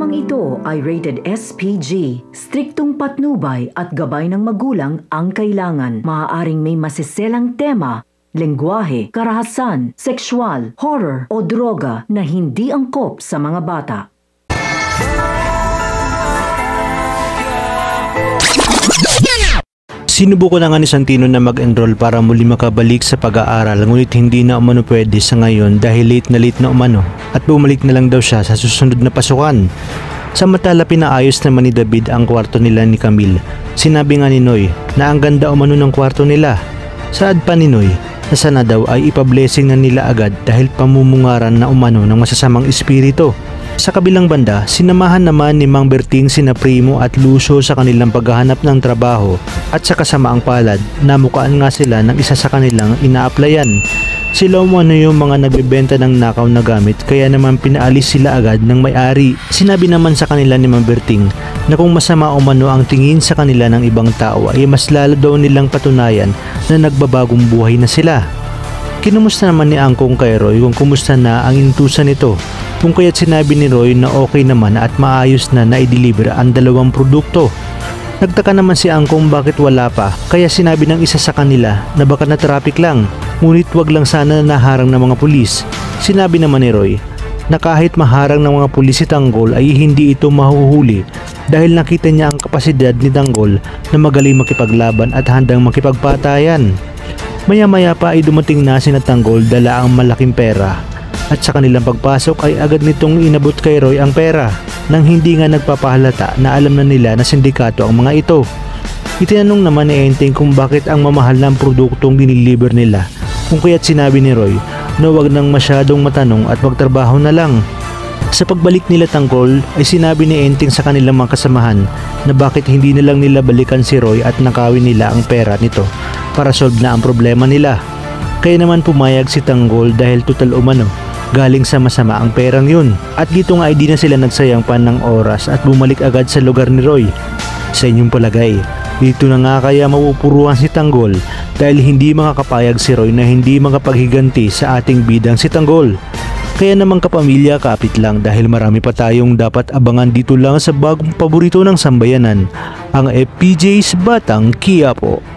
Programang ito ay rated SPG. Striktong patnubay at gabay ng magulang ang kailangan. Maaaring may masiselang tema, lengguwahe, karahasan, sexual, horror o droga na hindi angkop sa mga bata. Sinubukan na nga ni Santino na mag-enroll para muli makabalik sa pag-aaral, ngunit hindi na umano pwede sa ngayon dahil late na umano at bumalik na lang daw siya sa susunod na pasukan. Samantala pinaayos naman ni David ang kwarto nila ni Camille. Sinabi nga ni Noy na ang ganda umano ng kwarto nila. Saad pa ni Noy na sana daw ay ipablessing na nila agad dahil pamumungaran na umano ng masasamang espiritu. Sa kabilang banda, sinamahan naman ni Mang Berting sina Primo at Lucio sa kanilang paghahanap ng trabaho at sa kasamaang palad, namukaan nga sila ng isa sa kanilang ina-applyan. Sila umano yung mga nagbebenta ng nakaw na gamit kaya naman pinaalis sila agad ng may-ari. Sinabi naman sa kanila ni Mang Berting na kung masama umano ang tingin sa kanila ng ibang tao ay mas lalo daw nilang patunayan na nagbabagong buhay na sila. Kinumusta naman ni Angkong kay Roy kung kumusta na ang intusan nito. Kung kaya't sinabi ni Roy na okay naman at maayos na i-deliver ang dalawang produkto. Nagtaka naman si Angkong bakit wala pa, kaya sinabi ng isa sa kanila na baka na traffic lang, ngunit wag lang sana na naharang ng mga pulis. Sinabi naman ni Roy na kahit maharang ng mga pulis si Tanggol ay hindi ito mahuhuli dahil nakita niya ang kapasidad ni Tanggol na magaling makipaglaban at handang makipagpatayan. Maya-maya pa ay dumating na si Tanggol dala ang malaking pera. At sa kanilang pagpasok ay agad nitong inabot kay Roy ang pera nang hindi nga nagpapahalata na alam na nila na sindikato ang mga ito. Itinanong naman ni Enteng kung bakit ang mamahal ng produktong diniliver nila, kung kaya't sinabi ni Roy na wag nang masyadong matanong at magtrabaho na lang. Sa pagbalik nila Tanggol ay sinabi ni Enteng sa kanilang mga kasamahan na bakit hindi na lang nila balikan si Roy at nakawin nila ang pera nito para solve na ang problema nila. Kaya naman pumayag si Tanggol dahil total umano galing sa masama ang perang yun. At dito nga ay di na sila nagsayang pa ng oras at bumalik agad sa lugar ni Roy. Sa inyong palagay, dito na nga kaya mapupuruan si Tanggol dahil hindi makakapayag si Roy na hindi makapaghiganti sa ating bidang si Tanggol. Kaya naman kapamilya, kapit lang dahil marami pa tayong dapat abangan dito lang sa bagong paborito ng sambayanan, ang FPJ's Batang Quiapo.